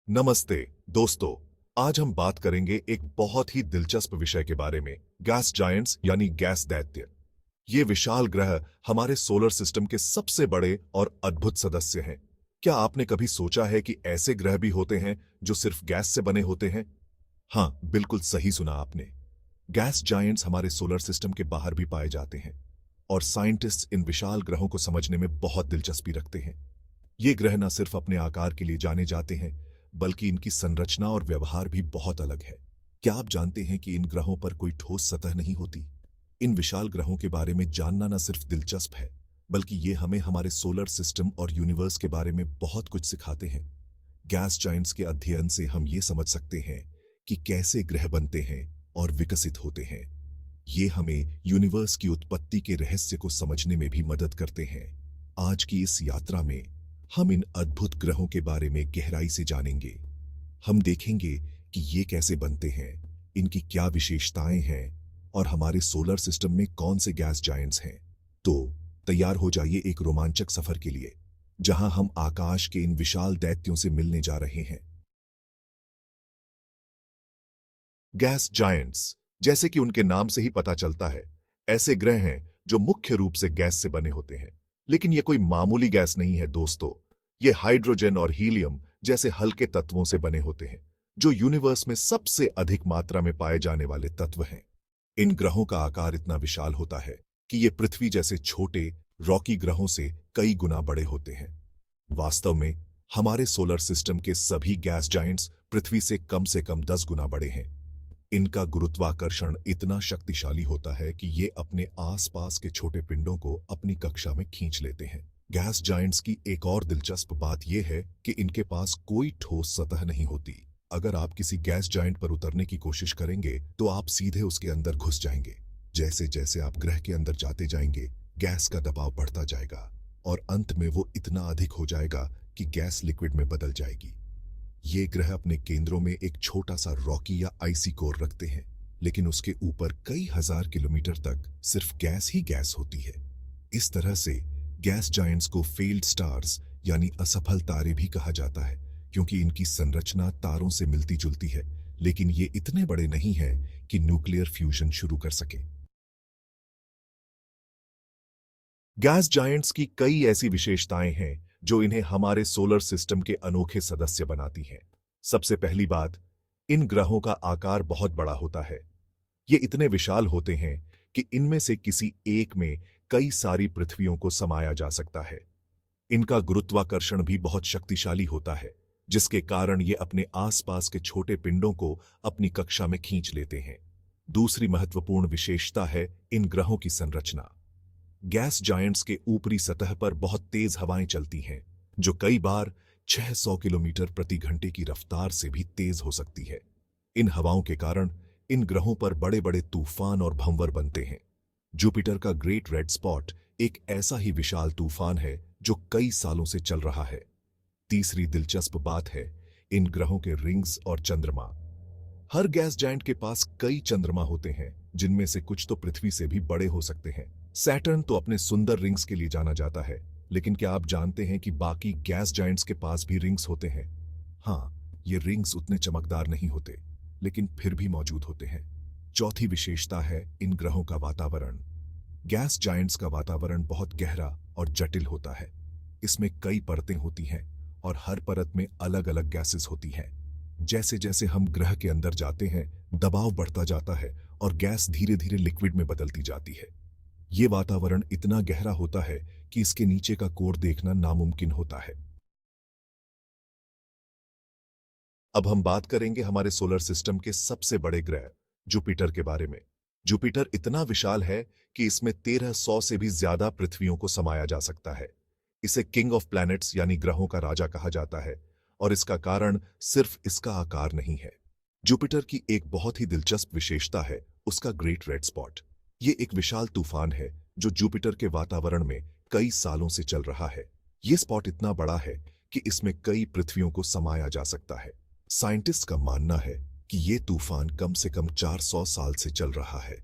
नमस्ते दोस्तों। आज हम बात करेंगे एक बहुत ही दिलचस्प विषय के बारे में, गैस जायंट्स यानी गैस दैत्य। ये विशाल ग्रह हमारे सोलर सिस्टम के सबसे बड़े और अद्भुत सदस्य हैं। क्या आपने कभी सोचा है कि ऐसे ग्रह भी होते हैं जो सिर्फ गैस से बने होते हैं? हाँ, बिल्कुल सही सुना आपने। गैस जायंट्स हमारे सोलर सिस्टम के बाहर भी पाए जाते हैं और साइंटिस्ट्स इन विशाल ग्रहों को समझने में बहुत दिलचस्पी रखते हैं। ये ग्रह न सिर्फ अपने आकार के लिए जाने जाते हैं, बल्कि इनकी संरचना और व्यवहार भी बहुत अलग है। क्या आप जानते हैं कि इन ग्रहों पर कोई ठोस सतह नहीं होती? इन विशाल ग्रहों के बारे में जानना न सिर्फ दिलचस्प है, बल्कि ये हमें हमारे सोलर सिस्टम और यूनिवर्स के बारे में बहुत कुछ सिखाते हैं। गैस जायंट्स के अध्ययन से हम ये समझ सकते हैं कि कैसे ग्रह बनते हैं और विकसित होते हैं। ये हमें यूनिवर्स की उत्पत्ति के रहस्य को समझने में भी मदद करते हैं। आज की इस यात्रा में हम इन अद्भुत ग्रहों के बारे में गहराई से जानेंगे। हम देखेंगे कि ये कैसे बनते हैं, इनकी क्या विशेषताएं हैं और हमारे सोलर सिस्टम में कौन से गैस जायंट्स हैं। तो तैयार हो जाइए एक रोमांचक सफर के लिए, जहां हम आकाश के इन विशाल दैत्यों से मिलने जा रहे हैं। गैस जायंट्स, जैसे कि उनके नाम से ही पता चलता है, ऐसे ग्रह हैं जो मुख्य रूप से गैस से बने होते हैं। लेकिन ये कोई मामूली गैस नहीं है दोस्तों। ये हाइड्रोजन और हीलियम जैसे हल्के तत्वों से बने होते हैं, जो यूनिवर्स में सबसे अधिक मात्रा में पाए जाने वाले तत्व हैं। इन ग्रहों का आकार इतना विशाल होता है कि ये पृथ्वी जैसे छोटे रॉकी ग्रहों से कई गुना बड़े होते हैं। वास्तव में हमारे सोलर सिस्टम के सभी गैस जायंट्स पृथ्वी से कम 10 गुना बड़े हैं। इनका गुरुत्वाकर्षण इतना शक्तिशाली होता है कि ये अपने आसपास के छोटे पिंडों को अपनी कक्षा में खींच लेते हैं। गैस जायंट्स की एक और दिलचस्प बात यह है कि इनके पास कोई ठोस सतह नहीं होती। अगर आप किसी गैस जायंट पर उतरने की कोशिश करेंगे तो आप सीधे उसके अंदर घुस जाएंगे। जैसे जैसे आप ग्रह के अंदर जाते जाएंगे, गैस का दबाव बढ़ता जाएगा और अंत में वो इतना अधिक हो जाएगा कि गैस लिक्विड में बदल जाएगी। ये ग्रह अपने केंद्रों में एक छोटा सा रॉकी या आइसी कोर रखते हैं, लेकिन उसके ऊपर कई हजार किलोमीटर तक सिर्फ गैस ही गैस होती है। इस तरह से गैस जायंट्स को फेल्ड स्टार्स यानी असफल तारे भी कहा जाता है, क्योंकि इनकी संरचना तारों से मिलती जुलती है, लेकिन ये इतने बड़े नहीं हैं कि न्यूक्लियर फ्यूजन शुरू कर सके। गैस जायंट्स की कई ऐसी विशेषताएं हैं जो इन्हें हमारे सोलर सिस्टम के अनोखे सदस्य बनाती हैं। सबसे पहली बात, इन ग्रहों का आकार बहुत बड़ा होता है। ये इतने विशाल होते हैं कि इनमें से किसी एक में कई सारी पृथ्वियों को समाया जा सकता है। इनका गुरुत्वाकर्षण भी बहुत शक्तिशाली होता है, जिसके कारण ये अपने आसपास के छोटे पिंडों को अपनी कक्षा में खींच लेते हैं। दूसरी महत्वपूर्ण विशेषता है इन ग्रहों की संरचना। गैस जायंट्स के ऊपरी सतह पर बहुत तेज हवाएं चलती हैं, जो कई बार 600 किलोमीटर प्रति घंटे की रफ्तार से भी तेज हो सकती है। इन हवाओं के कारण इन ग्रहों पर बड़े बड़े तूफान और भंवर बनते हैं। जुपिटर का ग्रेट रेड स्पॉट एक ऐसा ही विशाल तूफान है जो कई सालों से चल रहा है। तीसरी दिलचस्प बात है इन ग्रहों के रिंग्स और चंद्रमा। हर गैस जायंट के पास कई चंद्रमा होते हैं, जिनमें से कुछ तो पृथ्वी से भी बड़े हो सकते हैं। सैटर्न तो अपने सुंदर रिंग्स के लिए जाना जाता है, लेकिन क्या आप जानते हैं कि बाकी गैस जायंट्स के पास भी रिंग्स होते हैं? हाँ, ये रिंग्स उतने चमकदार नहीं होते, लेकिन फिर भी मौजूद होते हैं। चौथी विशेषता है इन ग्रहों का वातावरण। गैस जायंट्स का वातावरण बहुत गहरा और जटिल होता है। इसमें कई परतें होती हैं और हर परत में अलग अलग गैसेस होती हैं। जैसे जैसे हम ग्रह के अंदर जाते हैं, दबाव बढ़ता जाता है और गैस धीरे धीरे लिक्विड में बदलती जाती है। ये वातावरण इतना गहरा होता है कि इसके नीचे का कोर देखना नामुमकिन होता है। अब हम बात करेंगे हमारे सोलर सिस्टम के सबसे बड़े ग्रह जुपिटर के बारे में। जुपिटर इतना विशाल है कि इसमें 1300 से भी ज्यादा पृथ्वियों को समाया जा सकता है। इसे किंग ऑफ प्लैनेट्स यानी ग्रहों का राजा कहा जाता है, और इसका कारण सिर्फ इसका आकार नहीं है। जुपिटर की एक बहुत ही दिलचस्प विशेषता है उसका ग्रेट रेड स्पॉट। ये एक विशाल तूफान है जो जुपिटर के वातावरण में कई सालों से चल रहा है। ये स्पॉट इतना बड़ा है कि इसमें कई पृथ्वियों को समाया जा सकता है। साइंटिस्ट का मानना है कि ये तूफान कम से कम 400 साल से चल रहा है।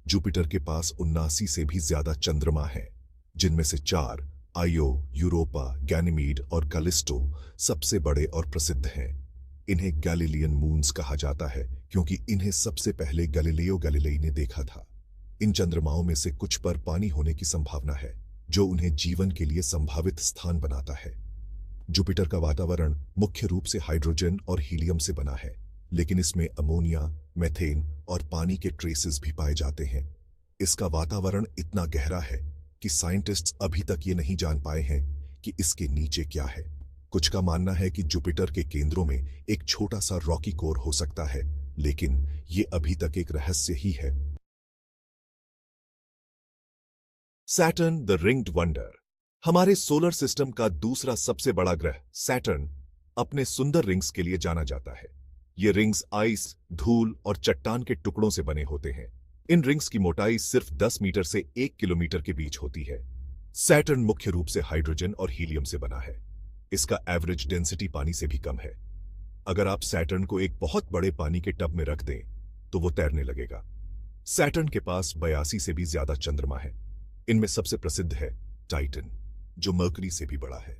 जुपिटर के पास 79 से भी ज्यादा चंद्रमा हैं, जिनमें से 4 आयो, यूरोपा, गैनीमीड और कैलिस्टो सबसे बड़े और प्रसिद्ध हैं। इन्हें गैलीलियन मून्स कहा जाता है क्योंकि इन्हें सबसे पहले गैलीलियो गैलीलेई ने देखा था। इन चंद्रमाओं में से कुछ पर पानी होने की संभावना है, जो उन्हें जीवन के लिए संभावित स्थान बनाता है। जुपिटर का वातावरण मुख्य रूप से हाइड्रोजन और हीलियम से बना है, लेकिन इसमें अमोनिया, मीथेन और पानी के ट्रेसेस भी पाए जाते हैं। इसका वातावरण इतना गहरा है कि साइंटिस्ट्स अभी तक ये नहीं जान पाए हैं कि इसके नीचे क्या है। कुछ का मानना है कि जुपिटर के केंद्रों में एक छोटा सा रॉकी कोर हो सकता है, लेकिन ये अभी तक एक रहस्य ही है। Saturn the ringed wonder. हमारे सोलर सिस्टम का दूसरा सबसे बड़ा ग्रह सैटर्न अपने सुंदर रिंग्स के लिए जाना जाता है। ये रिंग्स आइस, धूल और चट्टान के टुकड़ों से बने होते हैं। इन रिंग्स की मोटाई सिर्फ 10 मीटर से 1 किलोमीटर के बीच होती है। सैटर्न मुख्य रूप से हाइड्रोजन और हीलियम से बना है। इसका एवरेज डेंसिटी पानी से भी कम है। अगर आप सैटर्न को एक बहुत बड़े पानी के टब में रख दें तो वो तैरने लगेगा। सैटर्न के पास 82 से भी ज्यादा चंद्रमा है। इनमें सबसे प्रसिद्ध है टाइटन, जो मर्करी से भी बड़ा है।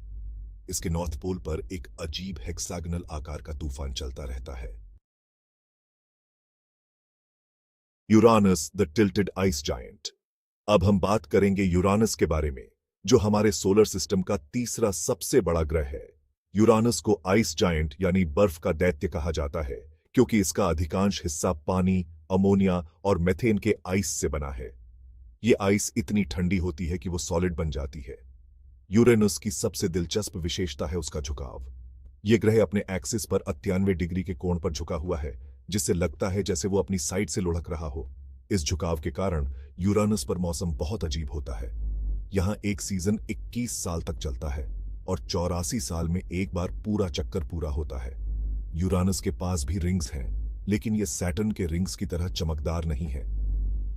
इसके नॉर्थ पोल पर एक अजीब हेक्सागनल आकार का तूफान चलता रहता है। Uranus the tilted ice giant. अब हम बात करेंगे यूरानस के बारे में, जो हमारे सोलर सिस्टम का तीसरा सबसे बड़ा ग्रह है। यूरानस को आइस जायंट यानी बर्फ का दैत्य कहा जाता है क्योंकि इसका अधिकांश हिस्सा पानी, अमोनिया और मीथेन के आइस से बना है। ये आइस इतनी ठंडी होती है कि वो सॉलिड बन जाती है। यूरेनस की सबसे दिलचस्प विशेषता है उसका झुकाव। ये ग्रह अपने एक्सिस पर 98 डिग्री के कोण पर झुका हुआ है, जिससे लगता है जैसे वो अपनी साइड से लुढ़क रहा हो। इस झुकाव के कारण यूरानस पर मौसम बहुत अजीब होता है। यहाँ एक सीजन 21 साल तक चलता है और 84 साल में एक बार पूरा चक्कर पूरा होता है। यूरानस के पास भी रिंग्स हैं, लेकिन ये सैटर्न के रिंग्स की तरह चमकदार नहीं है।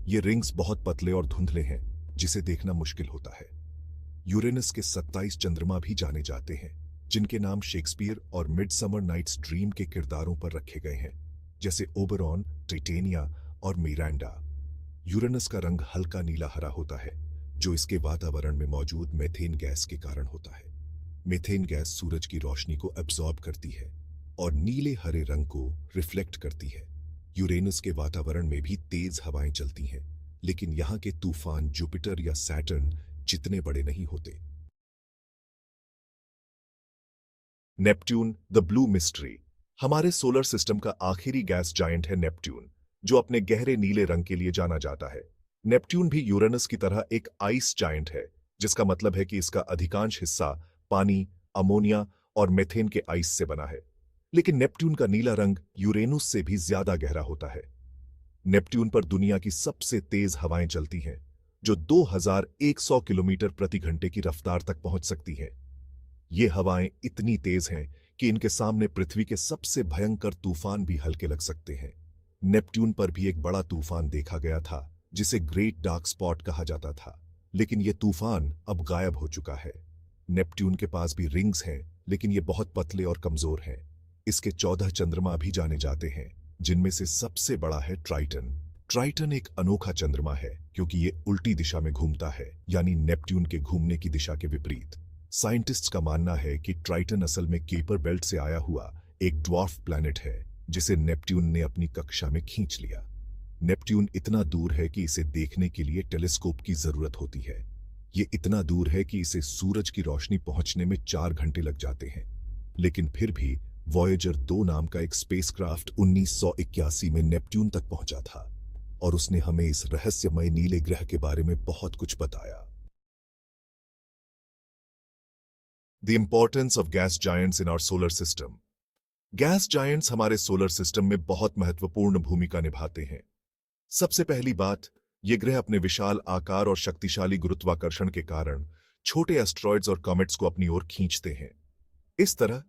ये रिंग्स बहुत पतले और धुंधले हैं, जिसे देखना मुश्किल होता है। यूरेनस के 27 चंद्रमा भी जाने जाते हैं, जिनके नाम शेक्सपियर और मिडसमर नाइट्स ड्रीम के किरदारों पर रखे गए हैं, जैसे ओबरॉन, टाइटेनिया और मिरांडा। यूरेनस का रंग हल्का नीला हरा होता है, जो इसके वातावरण में मौजूद मीथेन गैस के कारण होता है। मीथेन गैस सूरज की रोशनी को एब्जॉर्ब करती है और नीले हरे रंग को रिफ्लेक्ट करती है। यूरेनस के वातावरण में भी तेज हवाएं चलती हैं, लेकिन यहाँ के तूफान जुपिटर या सैटर्न जितने बड़े नहीं होते। Neptune the blue mystery. हमारे सोलर सिस्टम का आखिरी गैस जायंट है नेपट्यून, जो अपने गहरे नीले रंग के लिए जाना जाता है। नेपट्यून भी यूरेनस की तरह एक आइस जायंट है, जिसका मतलब है कि इसका अधिकांश हिस्सा पानी, अमोनिया और मीथेन के आइस से बना है। लेकिन नेपट्यून का नीला रंग यूरेनस से भी ज्यादा गहरा होता है। नेपट्यून पर दुनिया की सबसे तेज हवाएं चलती हैं, जो 2100 किलोमीटर प्रति घंटे की रफ्तार तक पहुंच सकती हैं। ये हवाएं इतनी तेज हैं कि इनके सामने पृथ्वी के सबसे भयंकर तूफान भी हल्के लग सकते हैं। नेपट्यून पर भी एक बड़ा तूफान देखा गया था, जिसे ग्रेट डार्क स्पॉट कहा जाता था, लेकिन यह तूफान अब गायब हो चुका है। नेपट्यून के पास भी रिंग्स हैं, लेकिन ये बहुत पतले और कमजोर हैं। इसके 14 चंद्रमा भी जाने जाते हैं, जिनमें से सबसे बड़ा है ट्राइटन। ट्राइटन एक अनोखा चंद्रमा है क्योंकि ये उल्टी दिशा में घूमता है, यानी नेपट्यून के घूमने की दिशा के विपरीत। साइंटिस्ट्स का मानना है कि ट्राइटन असल में केपर बेल्ट से आया हुआ एक ड्वार्फ प्लैनेट है, जिसे नेपट्यून ने अपनी कक्षा में खींच लिया। नेपट्यून इतना दूर है कि इसे देखने के लिए टेलीस्कोप की जरूरत होती है। ये इतना दूर है कि इसे सूरज की रोशनी पहुंचने में 4 घंटे लग जाते हैं। लेकिन फिर भी वॉयेजर 2 नाम का एक स्पेसक्राफ्ट 1981 में नेपट्यून तक पहुंचा था और उसने हमें इस रहस्यमय नीले ग्रह के बारे में बहुत कुछ बताया। The importance of gas giants in our solar system. Gas giants हमारे सोलर सिस्टम में बहुत महत्वपूर्ण भूमिका निभाते हैं। सबसे पहली बात, ये ग्रह अपने विशाल आकार और शक्तिशाली गुरुत्वाकर्षण के कारण छोटे एस्ट्रॉइड्स और कॉमेट्स को अपनी ओर खींचते हैं। इस तरह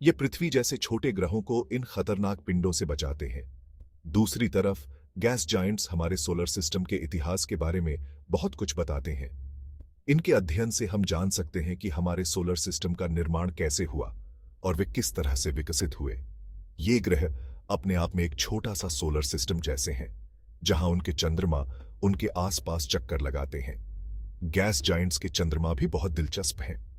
ये पृथ्वी जैसे छोटे ग्रहों को इन खतरनाक पिंडों से बचाते हैं। दूसरी तरफ गैस जायंट्स हमारे सोलर सिस्टम के इतिहास के बारे में बहुत कुछ बताते हैं। इनके अध्ययन से हम जान सकते हैं कि हमारे सोलर सिस्टम का निर्माण कैसे हुआ और वे किस तरह से विकसित हुए। ये ग्रह अपने आप में एक छोटा सा सोलर सिस्टम जैसे हैं, जहां उनके चंद्रमा उनके आसपास चक्कर लगाते हैं। गैस जायंट्स के चंद्रमा भी बहुत दिलचस्प हैं।